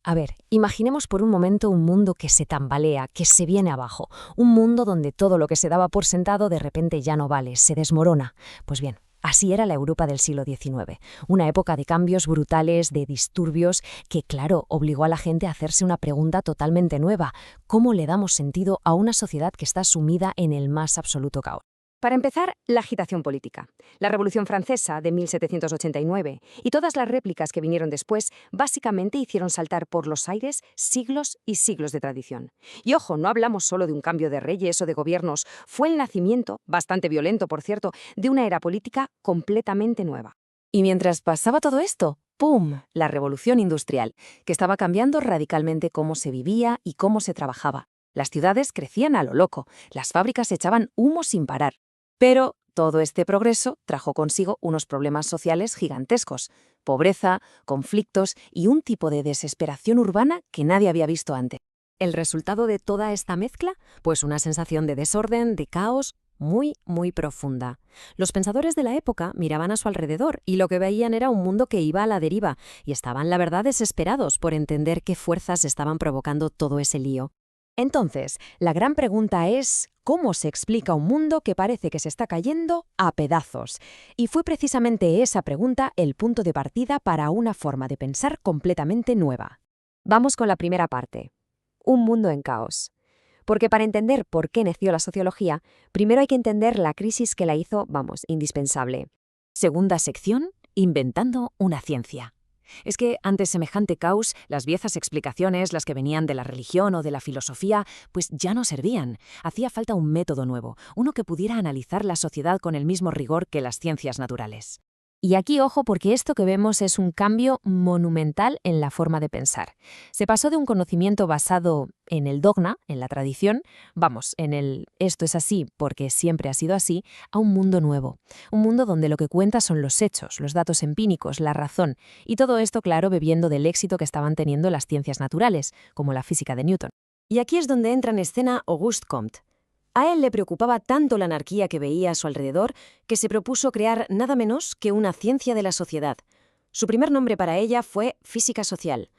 A ver, imaginemos por un momento un mundo que se tambalea, que se viene abajo, un mundo donde todo lo que se daba por sentado de repente ya no vale, se desmorona. Pues bien, así era la Europa del siglo XIX, una época de cambios brutales, de disturbios, que claro, obligó a la gente a hacerse una pregunta totalmente nueva: ¿cómo le damos sentido a una sociedad que está sumida en el más absoluto caos? Para empezar, la agitación política. La Revolución Francesa de 1789 y todas las réplicas que vinieron después básicamente hicieron saltar por los aires siglos y siglos de tradición. Y ojo, no hablamos solo de un cambio de reyes o de gobiernos, fue el nacimiento, bastante violento por cierto, de una era política completamente nueva. Y mientras pasaba todo esto, ¡pum!, la revolución industrial, que estaba cambiando radicalmente cómo se vivía y cómo se trabajaba. Las ciudades crecían a lo loco, las fábricas echaban humo sin parar. Pero todo este progreso trajo consigo unos problemas sociales gigantescos: pobreza, conflictos y un tipo de desesperación urbana que nadie había visto antes. ¿El resultado de toda esta mezcla? Pues una sensación de desorden, de caos, muy, muy profunda. Los pensadores de la época miraban a su alrededor y lo que veían era un mundo que iba a la deriva, y estaban, la verdad, desesperados por entender qué fuerzas estaban provocando todo ese lío. Entonces, la gran pregunta es: ¿cómo se explica un mundo que parece que se está cayendo a pedazos? Y fue precisamente esa pregunta el punto de partida para una forma de pensar completamente nueva. Vamos con la primera parte. Un mundo en caos. Porque para entender por qué nació la sociología, primero hay que entender la crisis que la hizo, indispensable. Segunda sección: inventando una ciencia. Es que ante semejante caos, las viejas explicaciones, las que venían de la religión o de la filosofía, pues ya no servían. Hacía falta un método nuevo, uno que pudiera analizar la sociedad con el mismo rigor que las ciencias naturales. Y aquí ojo, porque esto que vemos es un cambio monumental en la forma de pensar. Se pasó de un conocimiento basado en el dogma, en la tradición, en el esto es así porque siempre ha sido así, a un mundo nuevo. Un mundo donde lo que cuenta son los hechos, los datos empíricos, la razón, y todo esto, claro, bebiendo del éxito que estaban teniendo las ciencias naturales, como la física de Newton. Y aquí es donde entra en escena Auguste Comte. A él le preocupaba tanto la anarquía que veía a su alrededor que se propuso crear nada menos que una ciencia de la sociedad. Su primer nombre para ella fue física social.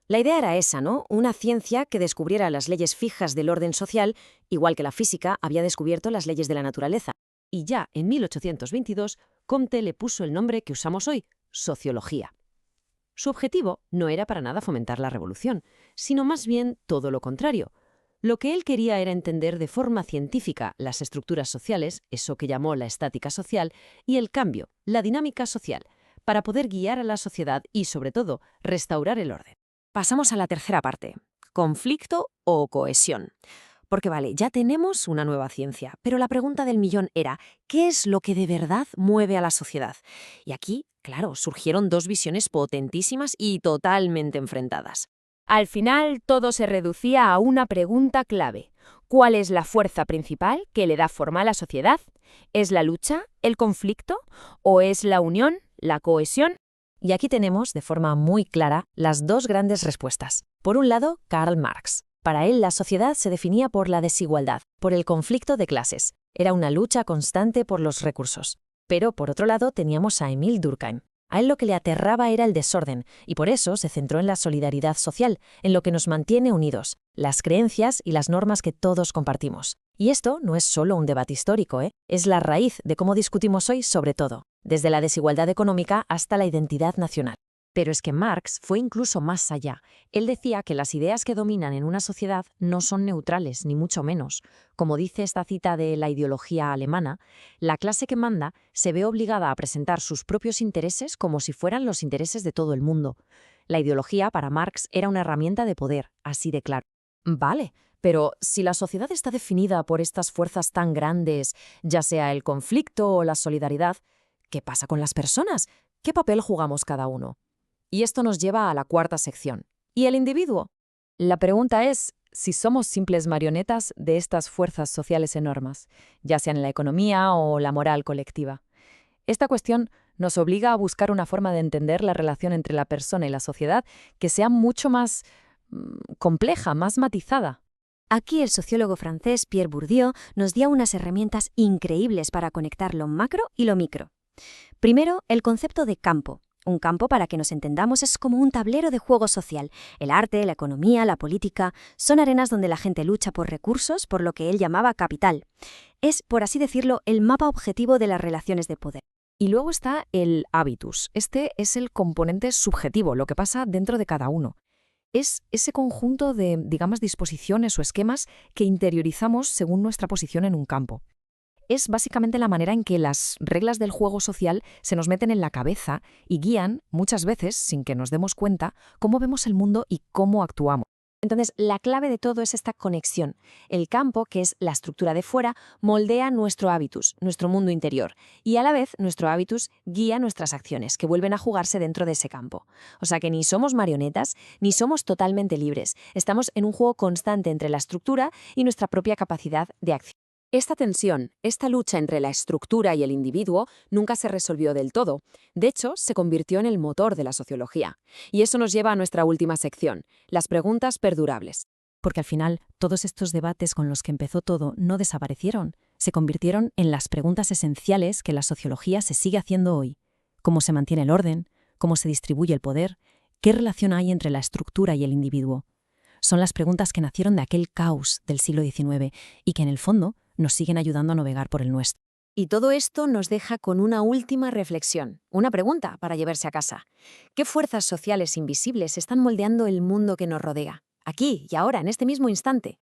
La idea era esa, ¿no? Una ciencia que descubriera las leyes fijas del orden social, igual que la física había descubierto las leyes de la naturaleza. Y ya en 1822, Comte le puso el nombre que usamos hoy: sociología. Su objetivo no era para nada fomentar la revolución, sino más bien todo lo contrario. Lo que él quería era entender de forma científica las estructuras sociales, eso que llamó la estática social, y el cambio, la dinámica social, para poder guiar a la sociedad y, sobre todo, restaurar el orden. Pasamos a la tercera parte: conflicto o cohesión. Porque vale, ya tenemos una nueva ciencia, pero la pregunta del millón era: ¿qué es lo que de verdad mueve a la sociedad? Y aquí, claro, surgieron dos visiones potentísimas y totalmente enfrentadas. Al final, todo se reducía a una pregunta clave: ¿cuál es la fuerza principal que le da forma a la sociedad? ¿Es la lucha, el conflicto, o es la unión, la cohesión? Y aquí tenemos, de forma muy clara, las dos grandes respuestas. Por un lado, Karl Marx. Para él, la sociedad se definía por la desigualdad, por el conflicto de clases. Era una lucha constante por los recursos. Pero, por otro lado, teníamos a Émile Durkheim. A él lo que le aterraba era el desorden, y por eso se centró en la solidaridad social, en lo que nos mantiene unidos, las creencias y las normas que todos compartimos. Y esto no es solo un debate histórico, es la raíz de cómo discutimos hoy sobre todo, desde la desigualdad económica hasta la identidad nacional. Pero es que Marx fue incluso más allá. Él decía que las ideas que dominan en una sociedad no son neutrales, ni mucho menos. Como dice esta cita de la ideología alemana, la clase que manda se ve obligada a presentar sus propios intereses como si fueran los intereses de todo el mundo. La ideología, para Marx, era una herramienta de poder, así de claro. Vale, pero si la sociedad está definida por estas fuerzas tan grandes, ya sea el conflicto o la solidaridad, ¿qué pasa con las personas? ¿Qué papel jugamos cada uno? Y esto nos lleva a la cuarta sección. ¿Y el individuo? La pregunta es si somos simples marionetas de estas fuerzas sociales enormes, ya sea en la economía o la moral colectiva. Esta cuestión nos obliga a buscar una forma de entender la relación entre la persona y la sociedad que sea mucho más compleja, más matizada. Aquí el sociólogo francés Pierre Bourdieu nos dio unas herramientas increíbles para conectar lo macro y lo micro. Primero, el concepto de campo. Un campo, para que nos entendamos, es como un tablero de juego social. El arte, la economía, la política son arenas donde la gente lucha por recursos, por lo que él llamaba capital. Es, por así decirlo, el mapa objetivo de las relaciones de poder. Y luego está el hábitus. Este es el componente subjetivo, lo que pasa dentro de cada uno. Es ese conjunto de, digamos, disposiciones o esquemas que interiorizamos según nuestra posición en un campo. Es básicamente la manera en que las reglas del juego social se nos meten en la cabeza y guían, muchas veces, sin que nos demos cuenta, cómo vemos el mundo y cómo actuamos. Entonces, la clave de todo es esta conexión. El campo, que es la estructura de fuera, moldea nuestro hábitus, nuestro mundo interior, y a la vez nuestro hábitus guía nuestras acciones, que vuelven a jugarse dentro de ese campo. O sea que ni somos marionetas, ni somos totalmente libres. Estamos en un juego constante entre la estructura y nuestra propia capacidad de acción. Esta tensión, esta lucha entre la estructura y el individuo nunca se resolvió del todo. De hecho, se convirtió en el motor de la sociología. Y eso nos lleva a nuestra última sección, las preguntas perdurables. Porque al final, todos estos debates con los que empezó todo no desaparecieron, se convirtieron en las preguntas esenciales que la sociología se sigue haciendo hoy. ¿Cómo se mantiene el orden? ¿Cómo se distribuye el poder? ¿Qué relación hay entre la estructura y el individuo? Son las preguntas que nacieron de aquel caos del siglo XIX y que, en el fondo, nos siguen ayudando a navegar por el nuestro. Y todo esto nos deja con una última reflexión, una pregunta para llevarse a casa. ¿Qué fuerzas sociales invisibles están moldeando el mundo que nos rodea? Aquí y ahora, en este mismo instante.